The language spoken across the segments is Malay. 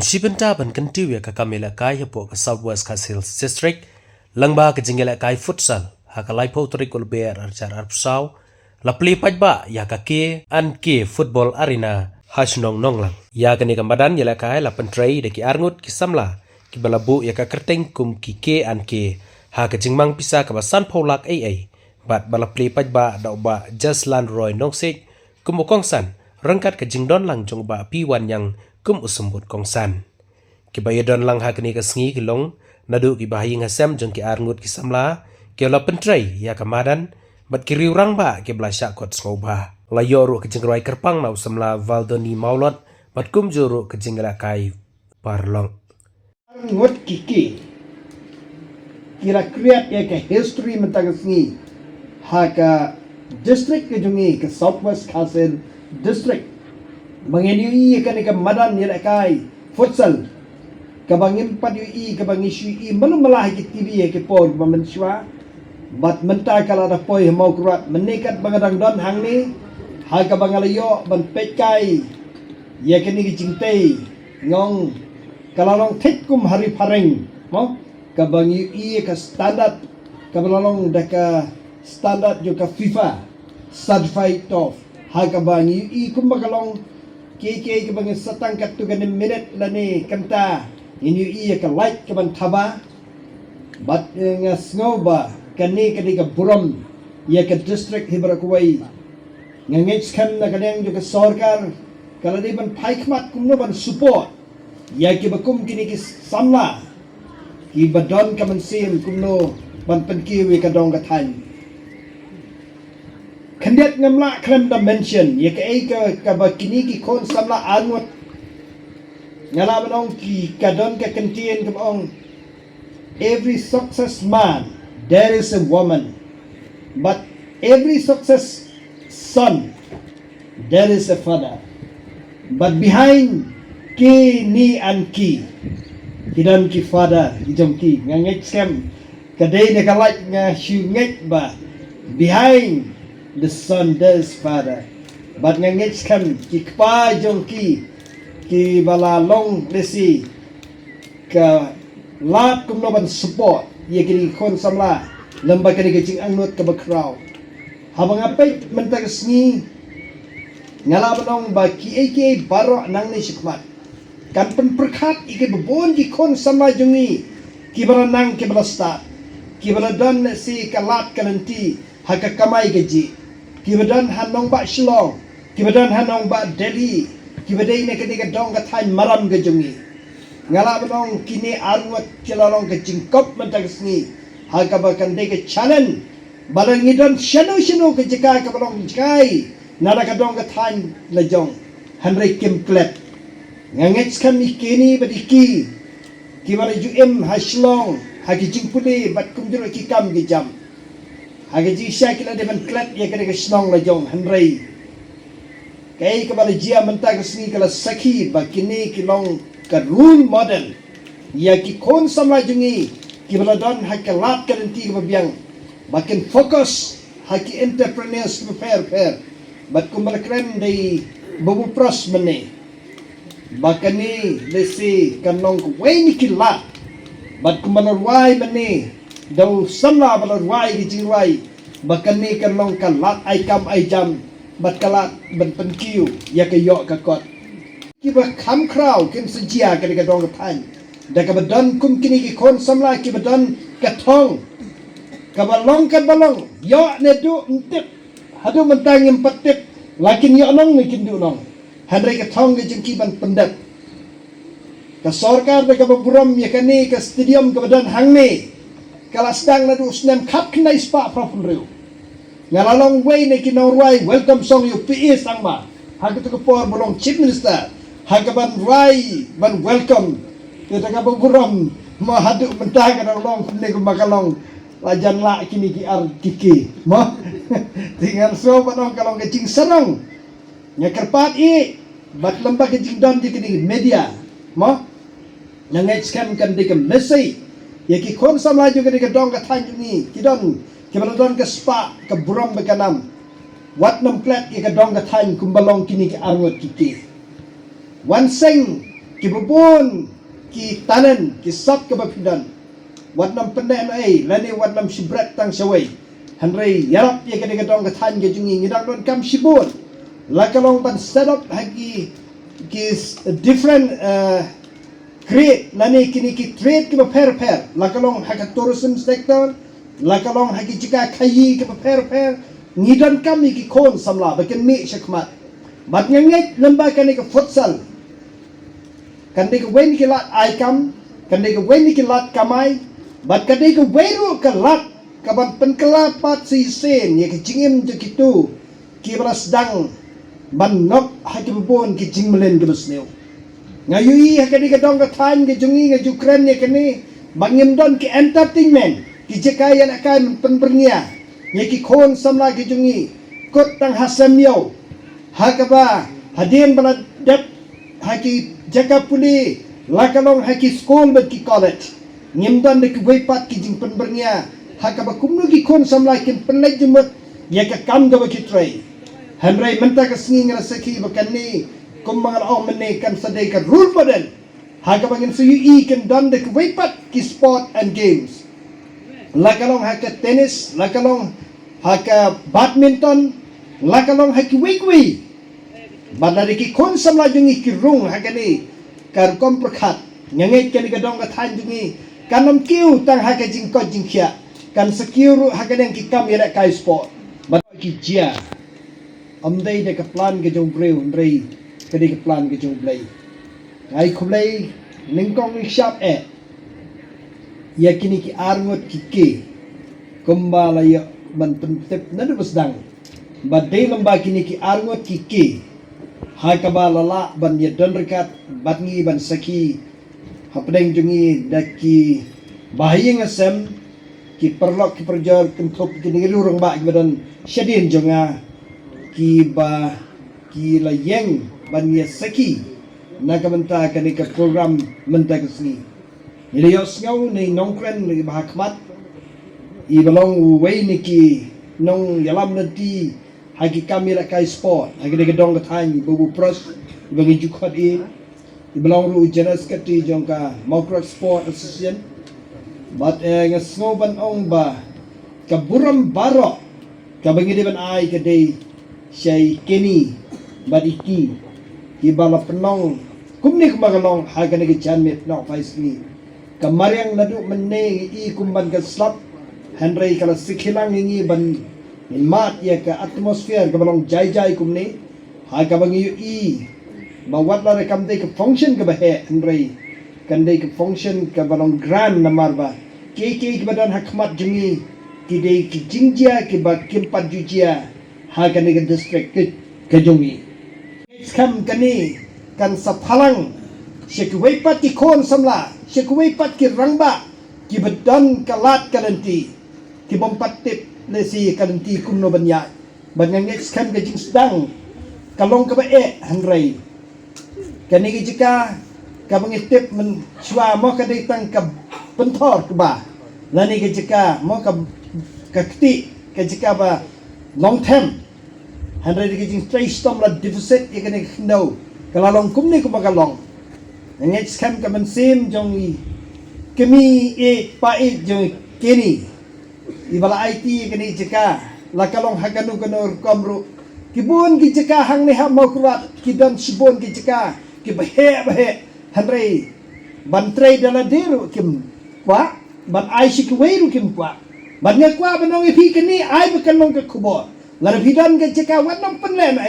Shibenta ban kantiu ya kakamela kai hapo ka Southwest Hills District langba ka jingela kai futsal hakalai potrik ulber archar arpsau lapli pajba ya ka ke an ke football arena hasnong nonglang ya kani kamadan yela kai la pentrei de ki arngut ki samla ki balabu ya ka kerteng kum ki ke an ke ha ka jingmang pisa ka basan pholak ai bat balapli pajba da ba Jaslan Roy noksik kumukong san rangkat ka jingdon lang jong ba piwan yang kum usembut kongsan kibayadon lang hakni ka sngi kilong nadu ki bahing hasam jong ki arngut ki samla ki la pentrei ya kamadan bat ki riurang ba ki blasha kot smoba la yoru ki jingrai kerpang na usamla valdoni maulot bat kum juru ki jingla kai parlong arngut ki kira create ya ka history mentang sngi ha ka district ke jungi ke Southwest Hills District mangeni ka ni ka madan ni kai futsal ka bangin padu ka bangi shui malum malah ki TV ke por mamanswa bat menta kala da poi mau kurat menekat bangadang don hang ni ha ka bangalayo ban pekai ya ke ni ki jingtei ngong kala long thik kum hari pareng mo ka bangi ka standard ka balalong da ka standard jo ka FIFA certified of ha ka bangi kum bagalong ke bangi satang kat tu kan minute lani kanta inyu ka light ka ban thaba bat nga sngoba kani ka buram ya ka district hibra kuwai nga ngech kan na kanang jo ka sarkar kala di ban phaikmat kumno ban support ya ki bakum kini ki samla ki badon ka man sim kumno ban penkiwi ka dong ka than kandiat ngamla kran dimension ya ka bakini ki kon samla anwat ngala manong ki kadon ka kentien ka ong every success man there is a woman but every success son there is a father but behind ki ni an ki kidan ki father ijom ki ngangek scam kadai ne kalak nga shungek ba behind the son does father but ngangech kan ki pa jong ki bala long lesi ka lat kum no ban support ye kini kon samla lamba kani ke jing angnut ka bakraw habang apay mentag sngi ngala banong ba ki baro nang ni sikmat kan pen perkhat ike bebon ki kon samla jongi ki bala nang ki bala start ki bala don si kalat kananti haka kamai gaji kibadan hanong ba Shillong kibadan hanong ba Delhi kibadai ne ketika dong ka thain maram ga jungi ngala banong kini arwat kilalong ka jingkop mentag sni haka ba kan de ka challenge barang idon shano ka jika ka balong jikai nara ka dong ka thain la jong hanrei kim klet ngangets kan ikini badiki kibara UM ha Shillong haki jingpuli bat kumjuro ki kam gi jam hagaji syakila devan klat ya kada snong la jong hanrei kai ka bala jia mentag sni kala sakhi bakini kilong ka rule model ya ki kon samla jungi ki bala don hakalat karanti ka biang bakin focus haki entrepreneurs to fair bat kumbal kren dei babu pros mene bakani lesi kanong way ni kilat bat kumbal wai mene daw samla balon wai gi jingwai bakani kan long kalat ai kam ai jam bat kalat ban penkiu ya ka yo ka kot ki ba kham kraw kin sejia ka ka dong ka pan da ka badon kum kini ki kon samla ki badon ka thong ka balong yo ne du ntip hadu mentang im patip lakin yo nong ni kin du nong handre ka thong gi jing ki ban pendak ka sarkar da ka buram ya kani ka stadium ka badon hang ni kala sedang na du snem kap knai spa profun riu ngalalong way ne kinorwai welcome song you PE sangma hag tu ko por bolong chief minister hag ban rai ban welcome kita ka buram ma hadu mentang ka long ne ko makalong lajan la kini ki ar kiki mo tinggal so banong kalong ke cing serang nya kerpat i bat lembah ke cing don di kini media mo nyangait scam kan di ke mesai ya ki kon samla juga di kedong ka thanju ni kidon ki baladon ka spa ka buram bekanam wat nam klet ya kedong ka than kumbalong kini ki arngot kiki wan sing ki bubun ki tanan ki sap ke bapidan wat nam pendek na lani wat nam shibrat tang shawai hanrei yarap ye ke dong ke than ke jungi ngidang don kam shibun la kalong ban set up hagi ki different create lani kini ki trade ke per la kalong haka tourism sector la kalong hagi jika kayi ke per ngidang kami ki kon samla baken mi shakmat bat ngengek lembah kani ke futsal kan de ke wen ki lat aikam kan de ke wen ki lat kamai bat kan de ke weru ke lat kaban penkelapat si sen ye ke jingim je kitu ki belas dang ban nok hakim bon ki jingmelen ke besneu ngayui hakadi ke dong ke tan ke jungi ke jukren ye kini bangim don ki entertainment ki jekai anak kai penbernia ye ki kon samla ki jungi kot tang hasamyo hakaba hadien bala dep haki jaka puli lakalong haki school bet ki college ngimdan de kwepat ki jing penbernia hakaba kumnu ki kon samla kin penlej jumut ya ka kam ga ki trai hamrai menta ka singi ngara saki bakani kummangal ong mene kan sadai ka rule model hakaba ngin suyu i kan dan de kwepat ki sport and games lakalong haka tennis lakalong haka badminton lakalong haki wigwi badari ki kon samla jungi ki rung hakani kar kom prakhat nyangai kani ka dong ka than jungi kanam kiu tang haka jing ko jing khia kan sekiru hakadeng ki kam yara kai sport bat ki jia amdai de ka plan ke jong breu rei kadi ka plan ke jong blai ai khublai ningkong ni shap yakini ki arngot ki ke kumbala ya ban pentep nadu besdang badai lamba kini ki arngot ki ke hai kabala la ban ya don rekat batngi ban saki hapdeng jungi daki bahayeng asem ki perlok ki perjor kentop ki ngiru rong ba badan syadin jonga ki ba ki layeng ban ya saki naga menta kani ka program menta kesni ile yos ngau ni nongkren ni bahakmat i balong wei ni ki nong yalam nanti hagi kamera kai sport hagi de dong thang bubu pros bagi jukhot i balong ru jenas kati jongka mokro sport association but ngasngoban ong ba kaburam baro kabangi de ban ai ke de syai keni badiki ki bala penong kumni kumagalong haga ni janmet no fais ni kamaryang nadu menne i kumban ka slap henry kala sikhilang ngi ban mat ya ka atmosphere ka balong jai kumni haga bangi i bawat la rekam de ka function ka bahe henry kan de ka function ka balong grand namar ba ke badan hakmat jungi ki de ki jingjia ki ba kimpat jujia haga ni ka district ka jungi skam kani kan saphalang syekuwei pat ki kon samla syekuwei pat ki rangba ki bedan kalat kalanti ki bompat tip lesi kalanti kumno banya bangang skam ka jing sedang kalong ka ba hanrei kani ki jika ka bangitip men swa mo ka ditang ka pentor ka ba lani ki jika mo ka kti ka jika ba long term hanrei ki jing trai stom la deficit ye kani no kalalong kumni kumagalong ngej skam ka mensim jong kemi pait jong keni ibala IT kani jika la kalong haganu kanor komru kibun ki jika hang ne ha mokrat kidan sibon ki jika ki bahe hanrei bantrei dala deru kim kwa ban ai sikweru kim kwa ban ngakwa banong ipi kani ai bakalong ka kubor lar bidan ka jika wanam penlen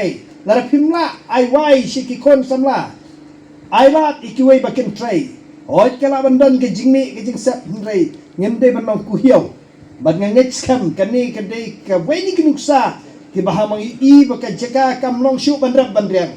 lara pimla ai wai sikikon samla ai lat ikiwei bakin tray oi kala bandan ke jingni ke jing sap hnrei ngemde banong kuhiau ban ngangech skam kani kadai ka weni kinuksa ki bahamang i baka jaka kamlong syu bandrap bandriang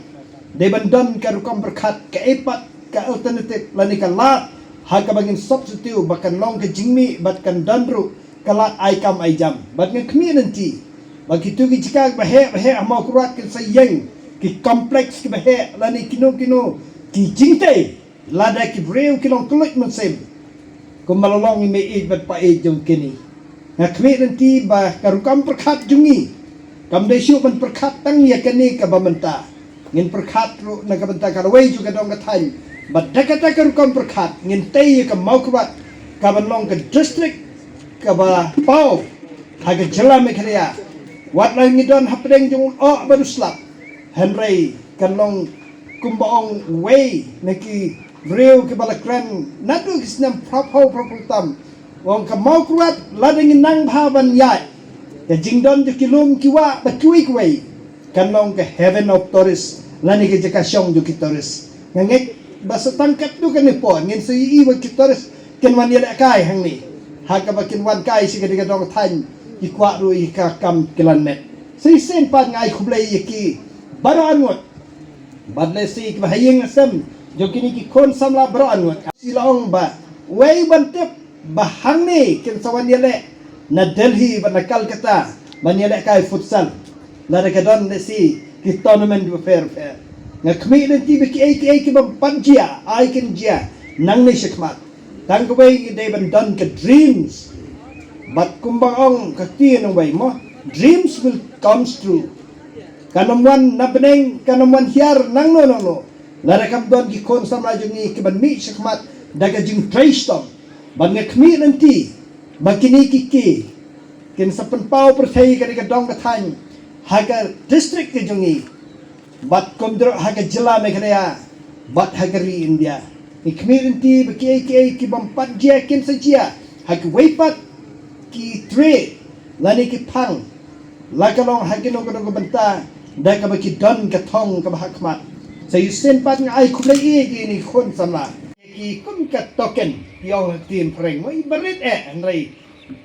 de bandan ka rukam berkat ka epat ka alternative lani ka lat ha ka bangin substitute bakan long ke jingmi batkan dandru kala ai kam ai jam bat ngakmi nanti begitu ki jika bahe mau kurat ki sayeng ki kompleks ki bahe lani kino ki jingte lada ki breu ki long kulit mensem kumalalong me bat pa jong kini ngakme nanti ba karukam perkat jungi kam de syu ban perkat tang ya kini ka bamenta ngin perkat ru na ka benta ka wei juga dong ka thai But daka-daka rukam berkat ngintay ka mau kuat ka banlong ka district ka ba pau haga jela mekria wat lang ngidon hapdeng jung o baruslap Henry kanlong kumbaong way neki breu ke balakran natu kisnam propho proputam wong ka mau kuat ladeng nang bhavan yai ka jingdon ju kilum kiwa batui kwai kanlong ka heaven of tourist lani ke jaka syong ju kitoris ngek basa tangkat tu kan ni po ngin sa iiwa kitoris ken wan yele kai hang ni haka bakin wan kai si kadiga dong tan ikwa ru ika kam kilanet si sen pan ngai khublai yeki baro angot badle si ki bahayeng asam jo kini ki kon samla baro angot silong ba wei bantep bahang ni ken sawan yele na Delhi ba na Calcutta ban yele kai futsal la de kadon si ki tournament fair nga kami nanti beki ki bang panjia ai ken jia nang ni shikmat tang ko bay de ban don ka dreams but kumbang ong ka ti nang way mo dreams will comes true kanamwan na beneng kanamwan hiar nang no lara kam don ki kon sam rajo ni ki ban mi shikmat daga jing traystom ban nga kami nanti bakini ki ken sa panpao perthai ka dong ka than haga district ke jongi bat komdro haga jela mekraya bat hagari India ni community baki ki bampat dia ken sajia hag weipat ki tre lani ki pang lakalong hagino ko banta da ka baki don ka thong ka hakmat sa yusen pat nga ai kulai ki ni khon samla ki kum ka token yong tin preng mo ibarit anrai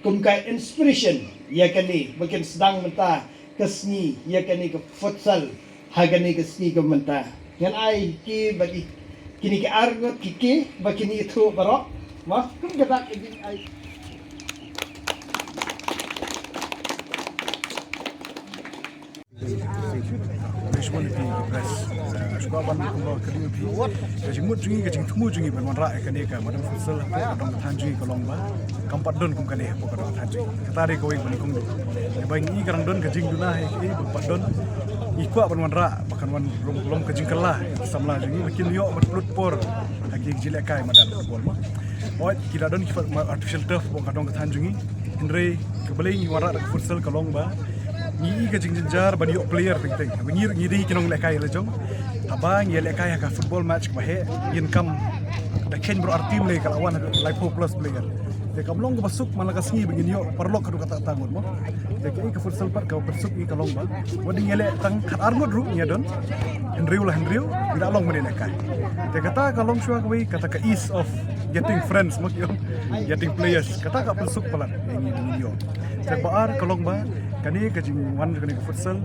kum ka inspiration ya kani bakin sedang menta kesni ya kani ke futsal hagani kesni komenta yan ai ki bagi kini ke argot kiki bakini itu barok ma kum kata ini ai Visual pi press squad ban ko kadi pi kajing mut jungi kajing thumu jungi ban wan ra kane ka madam futsal dong than jungi kolong ba kampat don kum kane po ka dong than jungi kata re ko ing kum e bang i garang don kajing duna he ki bampat don ikwa ban wan ra bakan wan lom kajing kala samla jungi makin yo matlut por haki jile kai madam bol ma oi kira don ki artificial turf po ka dong than jungi henry kebeling wan ra futsal kolong ba ni ka jing jar ban yo player ting ni ri kinong lekai le jong abang ye lekai ka football match ba he income da ken bro team le kala wan like plus player de kamlong ko basuk malaga singi begin yo perlok ka kata tangon mo de ka futsal par ka persuk ni kalong ba wadi ngele tang khat armod ru nya don henriu tidak long mene lekai de kata kalong shua ka kata ka ease of getting friends mo yo getting players kata ka persuk palat ni yo sebar kalong ba kani kajing wan kani futsal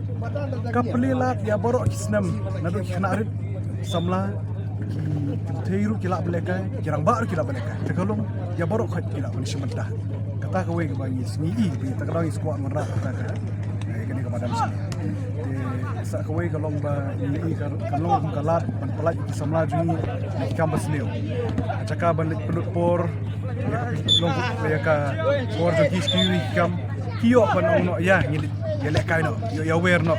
kaplelat ya borok kisnam nadu kana arit samla theiru kila belekai kirang bar kila belekai tekalong ya borok khat kila ban simenta kata ka we ba yi sngi bi takadang squad manra kata ka kani ka madam sini sa ka we kalong ba ni kalong kalat ban pelat samla jungi kambas leo chaka ban pelut por long ya ka por jo kiski kam kio ban ono ya ngili ya lekai no ya wer no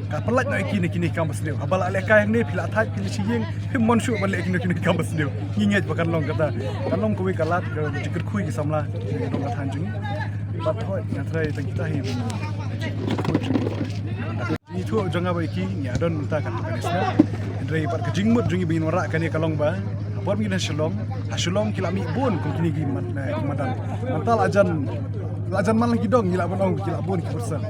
ka pelat no kini kambas leo abal lekai ni pila thai pili siyeng himon shu ban lekini kambas leo nginget bakan long kata kalong ko we kalat ka jikir khui ki samla dong ka thanjung bat hoi na trai tang kita hi ni thu jonga ba ki nya don ta kan kanisna ndrei par ka jingmut jungi bin wara kan ya kalong ba bor mi na shalom kilami bun kum kini gi madan mantal ajan man lagi dong gila bon gila bon ki persen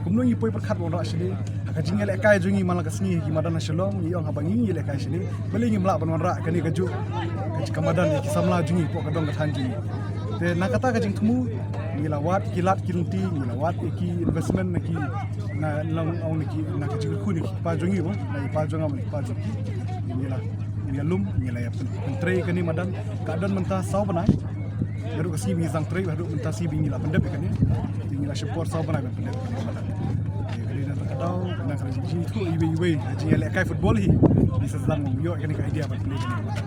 kumnung ipoi perkhat bon ra sini ka jingel ekai jungi man ka sngi gi madan shalom ni ong habangi le kai sini beli ngi mla bon ra kan ka ju ka madan ki samla jungi po ka dong ka than jungi te nakata ka jing thumu ngilawat kilat kilunti ngilawat ki investment ki na long ong ki na ka jing khuni pa jungi bo na pa jonga man pa jungi ngila ngalum ngila ya pentre kani madan ka don mentah saw banai baru kasi mi sang tre baru mentah si bingila pendep kani ngila support saw banai pendep kani madan kali na takadaw na ka jing thu iwe jing ele kai football hi bisa sedang yo kani ka idea ba pendep kani madan